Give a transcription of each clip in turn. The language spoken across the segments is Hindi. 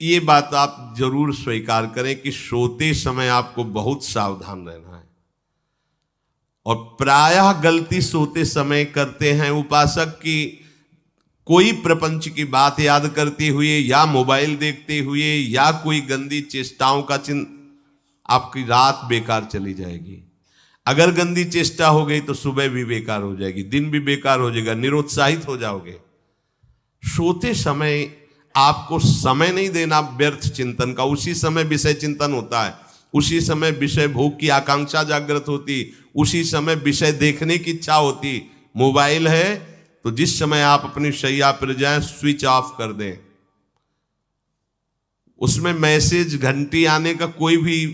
ये बात आप जरूर स्वीकार करें कि सोते समय आपको बहुत सावधान रहना है। और प्रायः गलती सोते समय करते हैं उपासक की कोई प्रपंच की बात याद करते हुए या मोबाइल देखते हुए या कोई गंदी चेष्टाओं का आपकी रात बेकार चली जाएगी। अगर गंदी चेष्टा हो गई तो सुबह भी बेकार हो जाएगी, दिन भी बेकार हो जाएगा, निरुत्साहित हो जाओगे। सोते समय आपको समय नहीं देना व्यर्थ चिंतन का। उसी समय विषय चिंतन होता है, उसी समय विषय भोग की आकांक्षा जागृत होती, उसी समय विषय देखने की इच्छा होती। मोबाइल है तो जिस समय आप अपनी शैया पर जाएं स्विच ऑफ कर दें। उसमें मैसेज घंटी आने का कोई भी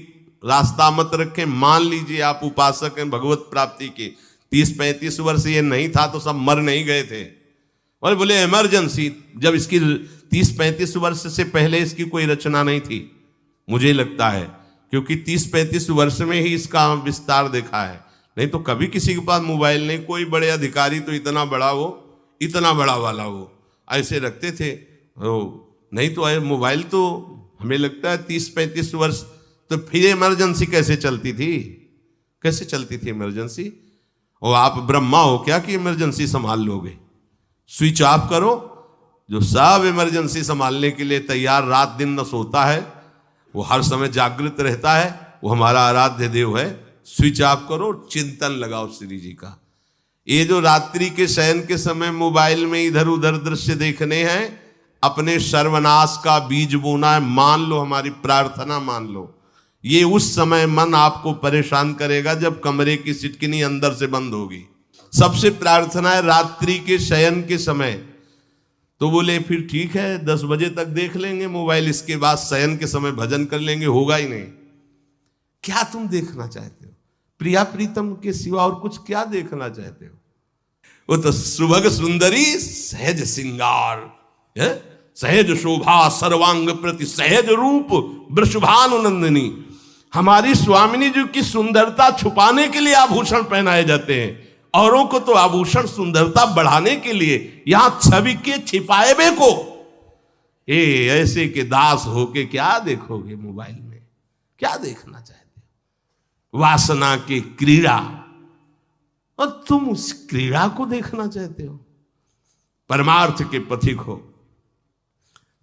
रास्ता मत रखें। मान लीजिए आप उपासक हैं भगवत प्राप्ति के, 30-35 वर्ष ये नहीं था तो सब मर नहीं गए थे। और बोले इमरजेंसी, जब इसकी 30-35 वर्ष से पहले इसकी कोई रचना नहीं थी, मुझे लगता है, क्योंकि 30-35 वर्ष में ही इसका विस्तार देखा है। नहीं तो कभी किसी के पास मोबाइल नहीं। कोई बड़े अधिकारी तो इतना बड़ा वो, इतना बड़ा वाला वो ऐसे रखते थे नहीं तो मोबाइल तो हमें लगता है 30-35 वर्ष। तो फिर इमरजेंसी कैसे चलती थी, कैसे चलती थी इमरजेंसी? और आप ब्रह्मा हो क्या कि इमरजेंसी संभाल लोगे? स्विच ऑफ करो। जो सब इमरजेंसी संभालने के लिए तैयार रात दिन न सोता है, वो हर समय जागृत रहता है, वो हमारा आराध्य देव है। स्विच ऑफ करो, चिंतन लगाओ श्री जी का। ये जो रात्रि के शयन के समय मोबाइल में इधर उधर दृश्य देखने हैं, अपने सर्वनाश का बीज बोना है। मान लो, हमारी प्रार्थना मान लो, ये उस समय मन आपको परेशान करेगा जब कमरे की सिटकिनी अंदर से बंद होगी। सबसे प्रार्थना है रात्रि के शयन के समय। तो बोले फिर ठीक है 10 बजे तक देख लेंगे मोबाइल, इसके बाद शयन के समय भजन कर लेंगे। होगा ही नहीं। क्या तुम देखना चाहते हो? प्रिया प्रीतम के सिवा और कुछ क्या देखना चाहते हो? वो तो सुभग सुंदरी सहज सिंगार है, सहज शोभा सर्वांग प्रति सहज रूप वृषभानुनंदिनी। हमारी स्वामिनी जी की सुंदरता छुपाने के लिए आभूषण पहनाए जाते हैं, औरों को तो आभूषण सुंदरता बढ़ाने के लिए। यहां छवि के छिपाए बे को ऐसे के दास होके क्या देखोगे मोबाइल में? क्या देखना चाहते हो? वासना की क्रीड़ा, और तुम उस क्रीड़ा को देखना चाहते हो? परमार्थ के पथिक हो।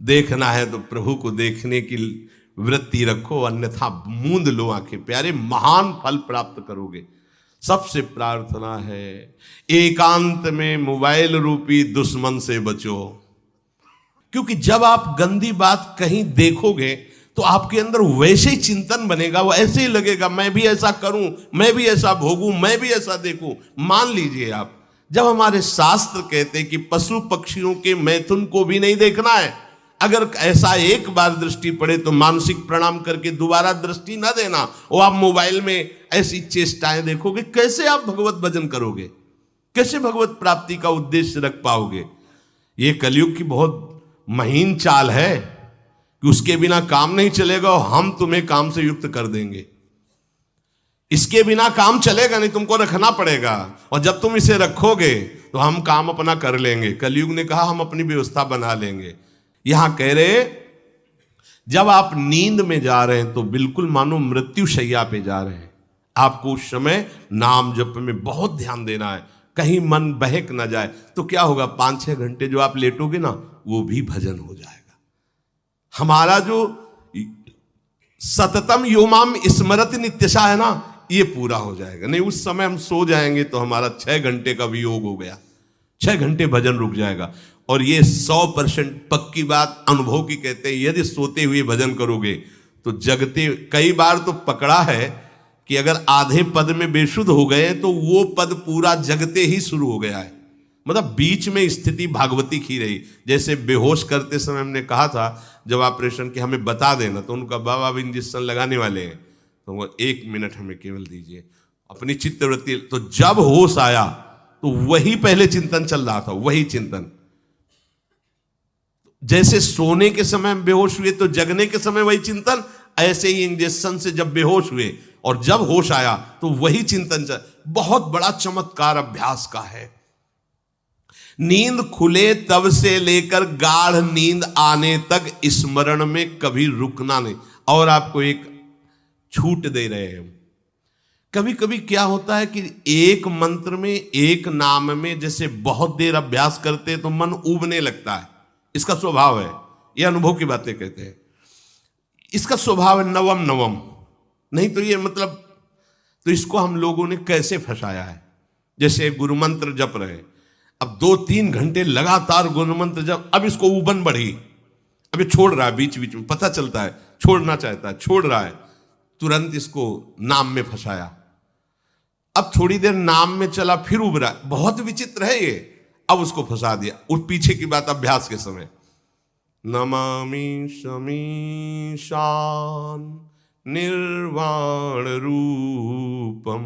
देखना है तो प्रभु को देखने की वृत्ति रखो, अन्यथा मूंद लो आंखें। प्यारे, महान फल प्राप्त करोगे। सबसे प्रार्थना है एकांत में मोबाइल रूपी दुश्मन से बचो। क्योंकि जब आप गंदी बात कहीं देखोगे तो आपके अंदर वैसे ही चिंतन बनेगा, वो ऐसे ही लगेगा मैं भी ऐसा करूं, मैं भी ऐसा भोगूं, मैं भी ऐसा देखूं। मान लीजिए आप, जब हमारे शास्त्र कहते हैं कि पशु पक्षियों के मैथुन को भी नहीं देखना है, अगर ऐसा एक बार दृष्टि पड़े तो मानसिक प्रणाम करके दोबारा दृष्टि न देना। और आप मोबाइल में ऐसी चेष्टाएं देखोगे, कैसे आप भगवत भजन करोगे? कैसे भगवत प्राप्ति का उद्देश्य रख पाओगे? ये कलयुग की बहुत महीन चाल है कि उसके बिना काम नहीं चलेगा और हम तुम्हें काम से युक्त कर देंगे। इसके बिना काम चलेगा नहीं, तुमको रखना पड़ेगा। और जब तुम इसे रखोगे तो हम काम अपना कर लेंगे। कलयुग ने कहा हम अपनी व्यवस्था बना लेंगे। यहां कह रहे जब आप नींद में जा रहे हैं तो बिल्कुल मानो मृत्यु शैया पे जा रहे हैं। आपको उस समय नाम जप में बहुत ध्यान देना है, कहीं मन बहक ना जाए। तो क्या होगा, 5-6 घंटे जो आप लेटोगे ना, वो भी भजन हो जाएगा। हमारा जो सततम योमाम स्मरति नित्यशा है ना, ये पूरा हो जाएगा। नहीं, उस समय हम सो जाएंगे तो हमारा 6 घंटे का वियोग हो गया, 6 घंटे भजन रुक जाएगा। और ये 100% पक्की बात अनुभव की कहते हैं। यदि सोते हुए भजन करोगे तो जगते, कई बार तो पकड़ा है कि अगर आधे पद में बेशुद्ध हो गए तो वो पद पूरा जगते ही शुरू हो गया है। मतलब बीच में स्थिति भागवती की रही। जैसे बेहोश करते समय हमने कहा था जब ऑपरेशन के हमें बता देना, तो उनका बाबा अब इंजेक्शन लगाने वाले हैं तो वो 1 मिनट हमें केवल दीजिए, अपनी चित्तवृत्ति। तो जब होश आया तो वही पहले चिंतन चल रहा था, वही चिंतन। जैसे सोने के समय बेहोश हुए तो जगने के समय वही चिंतन, ऐसे ही इंजेक्शन से जब बेहोश हुए और जब होश आया तो वही चिंतन चल। बहुत बड़ा चमत्कार अभ्यास का है। नींद खुले तब से लेकर गाढ़ नींद आने तक स्मरण में कभी रुकना नहीं। और आपको एक छूट दे रहे हैं। कभी कभी क्या होता है कि एक मंत्र में, एक नाम में जैसे बहुत देर अभ्यास करते तो मन उबने लगता है। इसका स्वभाव है, ये अनुभव की बातें कहते हैं। इसका स्वभाव है नवम नवम, नहीं तो ये मतलब, तो इसको हम लोगों ने कैसे फंसाया है। जैसे गुरु मंत्र जप रहे, अब 2-3 घंटे लगातार गुरु मंत्र जप, अब इसको उबन बढ़ी, अब ये छोड़ रहा है बीच बीच में, पता चलता है छोड़ना चाहता है, छोड़ रहा है, तुरंत इसको नाम में फंसाया। अब थोड़ी देर नाम में चला, फिर उब रहा है, बहुत विचित्र है ये, अब उसको फंसा दिया। उस पीछे की बात अभ्यास के समय, नमामि शमीशान निर्वाण रूपम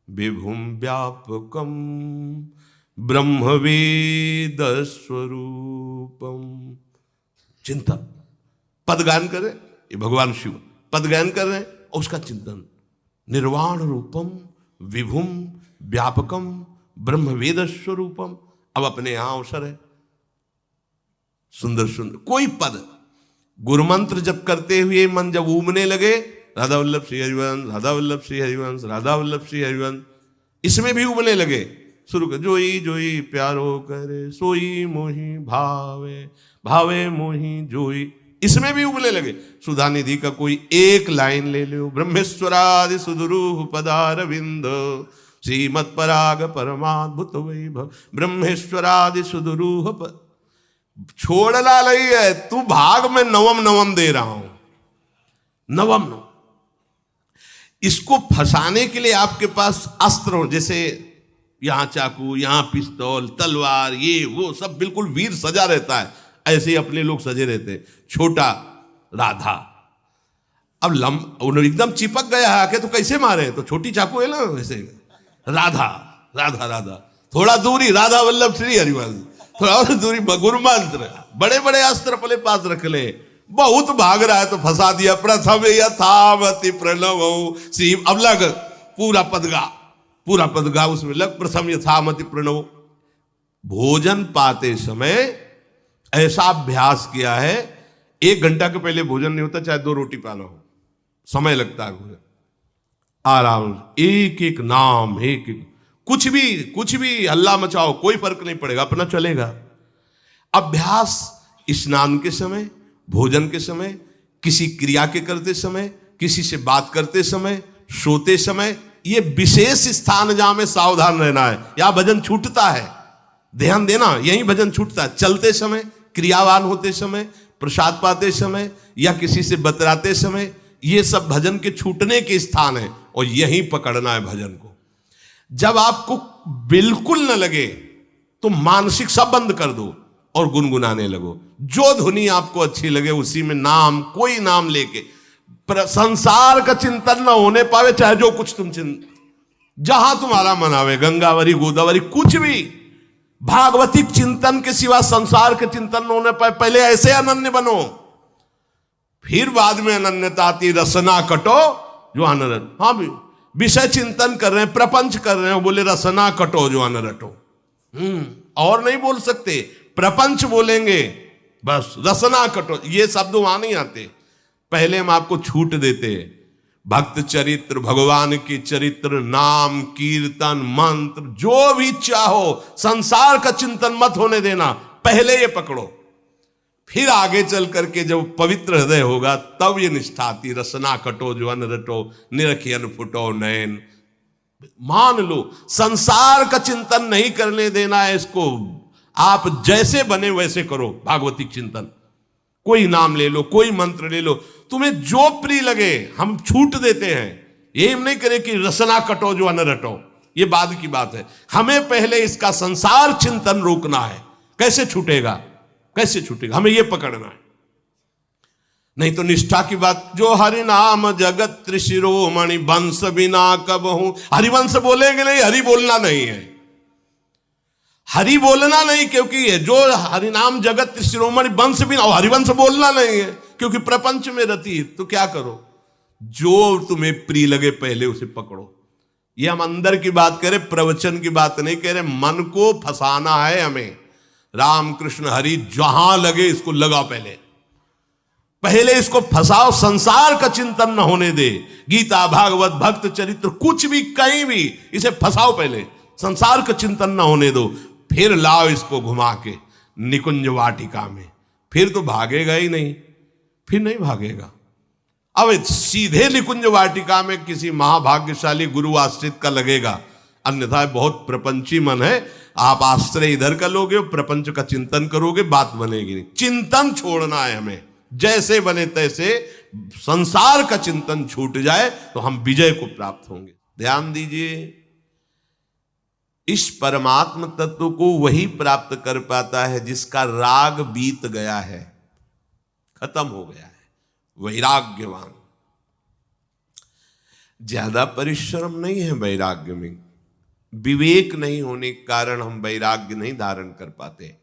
विभुम व्यापकम ब्रह्मवेद स्वरूपम। चिंतन, पदगान कर रहे, ये भगवान शिव पदगान कर रहे हैं और उसका चिंतन, निर्वाण रूपम विभुम व्यापकम ब्रह्मवेद स्वरूपम। अब अपने यहां अवसर है, सुंदर सुंदर कोई पद गुरु मंत्र जप करते हुए मन जब उबने लगे, राधा वल्लभ श्री हरिवंश, राधा वल्लभ श्री हरिवंश, राधा वल्लभ श्री हरिवंश, इसमें भी उबने लगे, शुरू कर, जोई जोई प्यारो करे सोई मोही भावे, भावे मोही जोई, इसमें भी उबने लगे। सुधा निधि का कोई एक लाइन ले लो, ब्रह्मेश्वरादि सुदुरूह पदारविंद श्रीमत् पराग परमाद्भुत वैभव, ब्रह्मेश्वरादि सुदुरूह छोड़ना नहीं है, तू भाग में नवम नवम दे रहा हूं, नवम नवम। इसको फंसाने के लिए आपके पास अस्त्र हो, जैसे यहां चाकू, यहां पिस्तौल, तलवार, ये वो सब बिल्कुल वीर सजा रहता है, ऐसे ही अपने लोग सजे रहते। छोटा राधा, अब एकदम चिपक गया है आके, तो कैसे मारे, तो छोटी चाकू है ना वैसे, राधा राधा राधा, थोड़ा दूरी राधा वल्लभ श्री हरिवंश, थोड़ा और दूरी गुरु मंत्र, बड़े बड़े अस्त्र अपने पास रख ले। बहुत भाग रहा है तो फंसा दिया। प्रथम यथावति प्रणव श्री, अब लग पूरा पदगा, पूरा पदगा उसमें लग, प्रथम यथामति प्रणव। भोजन पाते समय ऐसा अभ्यास किया है, 1 घंटा के पहले भोजन नहीं होता, चाहे 2 रोटी पाना हो, समय लगता है भोजन, आराम, एक एक नाम, एक एक, कुछ भी हल्ला मचाओ, कोई फर्क नहीं पड़ेगा, अपना चलेगा। अभ्यास स्नान के समय, भोजन के समय, किसी क्रिया के करते समय, किसी से बात करते समय, सोते समय, ये विशेष स्थान जहां में सावधान रहना है। यहां भजन छूटता है, ध्यान देना, यही भजन छूटता है। चलते समय, क्रियावान होते समय, प्रसाद पाते समय या किसी से बतराते समय, ये सब भजन के छूटने के स्थान है और यहीं पकड़ना है भजन को। जब आपको बिल्कुल न लगे तो मानसिक सब बंद कर दो और गुनगुनाने लगो। जो धुनी आपको अच्छी लगे उसी में नाम, कोई नाम लेके, संसार का चिंतन न होने पावे, चाहे जो कुछ तुम जहां तुम्हारा मन आवे, गंगावरी गोदावरी, कुछ भी भागवतिक चिंतन के सिवा संसार के चिंतन न होने पाए। पहले ऐसे अनन्य बनो, फिर बाद में अनन्यता आती, रसना कटो जो अनरट। हाँ भी विषय चिंतन कर रहे हैं, प्रपंच कर रहे हैं, बोले रसना कटो जो अनरटो, और नहीं बोल सकते, प्रपंच बोलेंगे बस, रसना कटो, ये शब्द वहां नहीं आते। पहले हम आपको छूट देते, भक्त चरित्र, भगवान के चरित्र, नाम, कीर्तन, मंत्र, जो भी चाहो, संसार का चिंतन मत होने देना, पहले ये पकड़ो, फिर आगे चल करके जब पवित्र हृदय होगा तब ये निष्ठा आती, रसना कटो जो अन रटो, निरखियन फुटो नयन। मान लो संसार का चिंतन नहीं करने देना है इसको, आप जैसे बने वैसे करो भागवतिक चिंतन। कोई नाम ले लो, कोई मंत्र ले लो, तुम्हें जो प्रिय लगे, हम छूट देते हैं। ये हम नहीं करें कि रसना कटो जो अन रटो, ये बाद की बात है। हमें पहले इसका संसार चिंतन रोकना है। कैसे छूटेगा, कैसे छूटेगा, हमें यह पकड़ना है। नहीं तो निष्ठा की बात, जो हरि नाम जगत त्रिशिरोमणि वंश बिना कब हूं, हरिवंश बोलेंगे नहीं, हरि बोलना नहीं है, हरि बोलना नहीं, क्योंकि जो हरिनाम जगत शिरोमणि वंश बिना, हरिवंश बोलना नहीं है क्योंकि प्रपंच में रति। तो क्या करो, जो तुम्हें प्रिय लगे पहले उसे पकड़ो, ये हम अंदर की बात करें, प्रवचन की बात नहीं कह रहे। मन को फंसाना है हमें। राम कृष्ण हरि जहां लगे इसको लगाओ, पहले इसको फंसाओ, संसार का चिंतन न होने दे। गीता भागवत भक्त चरित्र कुछ भी कहीं भी इसे फंसाओ, पहले संसार का चिंतन न होने दो, फिर लाओ इसको घुमा के निकुंज वाटिका में। फिर तो भागेगा ही नहीं, फिर नहीं भागेगा। अब सीधे निकुंज वाटिका में किसी महाभाग्यशाली गुरु आश्रित का लगेगा, अन्यथा बहुत प्रपंची मन है। आप आश्रय इधर का लोगे, प्रपंच का चिंतन करोगे, बात बनेगी नहीं। चिंतन छोड़ना है हमें, जैसे बने तैसे संसार का चिंतन छूट जाए तो हम विजय को प्राप्त होंगे। ध्यान दीजिए, इस परमात्म तत्व को वही प्राप्त कर पाता है जिसका राग बीत गया है, खत्म हो गया है, वैराग्यवान। ज्यादा परिश्रम नहीं है वैराग्य में, विवेक नहीं होने के कारण हम वैराग्य नहीं धारण कर पाते।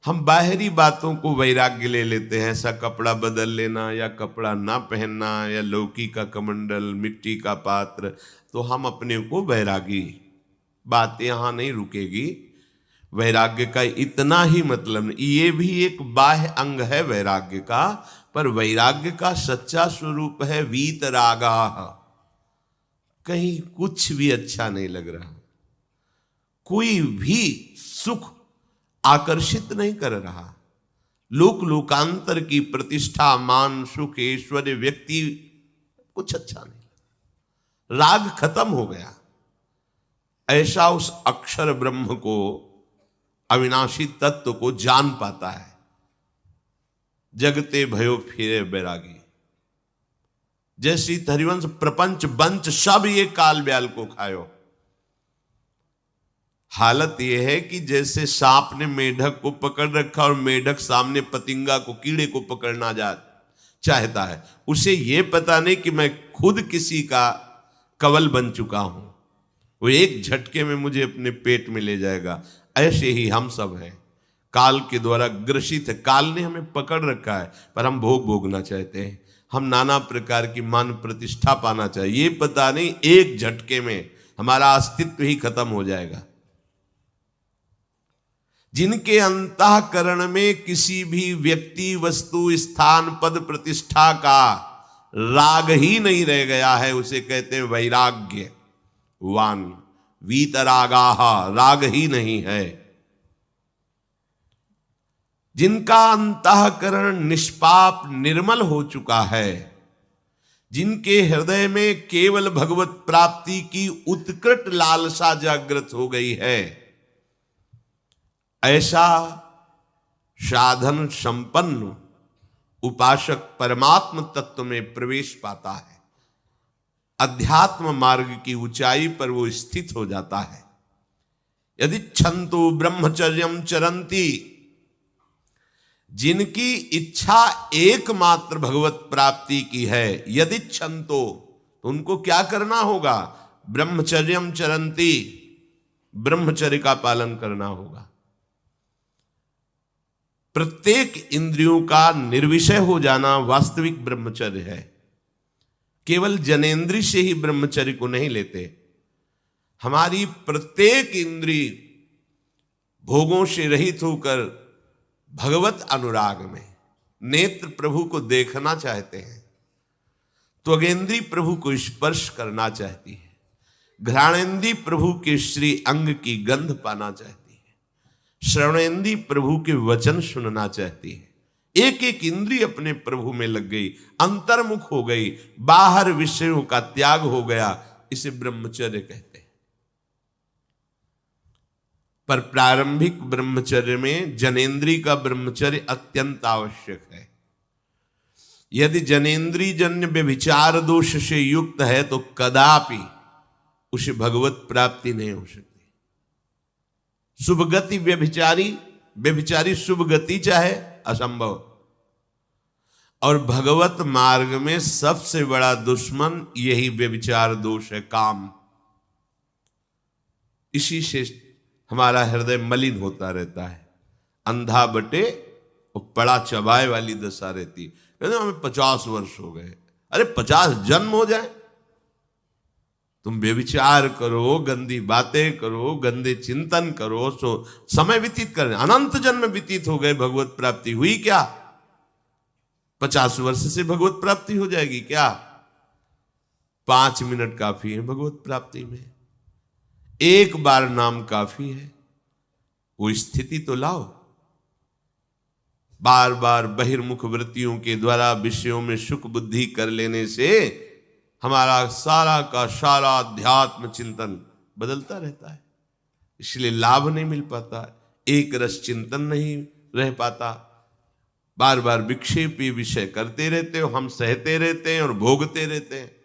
हम बाहरी बातों को वैराग्य ले लेते हैं, ऐसा कपड़ा बदल लेना या कपड़ा ना पहनना या लौकी का कमंडल, मिट्टी का पात्र, तो हम अपने को वैरागी। बात यहां नहीं रुकेगी। वैराग्य का इतना ही मतलब नहीं, ये भी एक बाह्य अंग है वैराग्य का, पर वैराग्य का सच्चा स्वरूप है वीतरागा। कहीं कुछ भी अच्छा नहीं लग रहा, कोई भी सुख आकर्षित नहीं कर रहा, लोक लोकांतर की प्रतिष्ठा, मान, सुख, ऐश्वर्य, व्यक्ति, कुछ अच्छा नहीं, राग खत्म हो गया। ऐसा उस अक्षर ब्रह्म को, अविनाशी तत्व को जान पाता है। जगते भयो फिरे बैरागी। जैसी हरिवंश प्रपंच बंच सब ये काल ब्याल को खायो। हालत यह है कि जैसे सांप ने मेढक को पकड़ रखा और मेढक सामने पतिंगा को, कीड़े को पकड़ना चाहता है। उसे यह पता नहीं कि मैं खुद किसी का कवल बन चुका हूं, वो एक झटके में मुझे अपने पेट में ले जाएगा। ऐसे ही हम सब हैं, काल के द्वारा ग्रसित है। काल ने हमें पकड़ रखा है, पर हम भोग भोगना चाहते हैं। हम नाना प्रकार की मान प्रतिष्ठा पाना चाहिए, ये पता नहीं एक झटके में हमारा अस्तित्व ही खत्म हो जाएगा। जिनके अंतःकरण में किसी भी व्यक्ति, वस्तु, स्थान, पद, प्रतिष्ठा का राग ही नहीं रह गया है, उसे कहते हैं वैराग्यवान। वीतरागाः, राग ही नहीं है। जिनका अंतःकरण निष्पाप निर्मल हो चुका है, जिनके हृदय में केवल भगवत प्राप्ति की उत्कट लालसा जागृत हो गई है, ऐसा साधन संपन्न उपासक परमात्म तत्व में प्रवेश पाता है। अध्यात्म मार्ग की ऊंचाई पर वो स्थित हो जाता है। यदि छंतु ब्रह्मचर्यम चरंती, जिनकी इच्छा एकमात्र भगवत प्राप्ति की है, यदि छंतो, तो उनको क्या करना होगा? ब्रह्मचर्यम चरंती, ब्रह्मचर्य का पालन करना होगा। प्रत्येक इंद्रियों का निर्विषय हो जाना वास्तविक ब्रह्मचर्य है। केवल जनेंद्रिय से ही ब्रह्मचर्य को नहीं लेते। हमारी प्रत्येक इंद्रिय भोगों से रहित होकर भगवत अनुराग में, नेत्र प्रभु को देखना चाहते हैं, त्वगेंद्री प्रभु को स्पर्श करना चाहती है, घ्राणेंद्री प्रभु के श्री अंग की गंध पाना चाहती है, श्रवणेंद्री प्रभु के वचन सुनना चाहती है। एक एक इंद्रिय अपने प्रभु में लग गई, अंतर्मुख हो गई, बाहर विषयों का त्याग हो गया। इसे ब्रह्मचर्य कहते हैं। पर प्रारंभिक ब्रह्मचर्य में जनेंद्रिय का ब्रह्मचर्य अत्यंत आवश्यक है। यदि जनेंद्रिय जन्य व्यभिचार दोष से युक्त है तो कदापि उसे भगवत प्राप्ति नहीं हो सकती। शुभ गति व्यभिचारी शुभ गति चाहे, असंभव। और भगवत मार्ग में सबसे बड़ा दुश्मन यही व्यभिचार दोष है, काम। इसी से हमारा हृदय मलिन होता रहता है, अंधा बटे और पड़ा चबाए वाली दशा रहती है। कहते हमें 50 वर्ष हो गए। अरे 50 जन्म हो जाए, तुम व्यभिचार करो, गंदी बातें करो, गंदे चिंतन करो, सो समय व्यतीत कर, अनंत जन्म व्यतीत हो गए, भगवत प्राप्ति हुई क्या? 50 वर्ष से भगवत प्राप्ति हो जाएगी क्या? 5 मिनट काफी है भगवत प्राप्ति में, एक बार नाम काफी है। वो स्थिति तो लाओ। बार बार बहिर्मुख वृत्तियों के द्वारा विषयों में सुख बुद्धि कर लेने से हमारा सारा का सारा अध्यात्म चिंतन बदलता रहता है, इसलिए लाभ नहीं मिल पाता, एक रस चिंतन नहीं रह पाता। बार बार विक्षेपी विषय करते रहते हो, हम सहते रहते हैं और भोगते रहते हैं।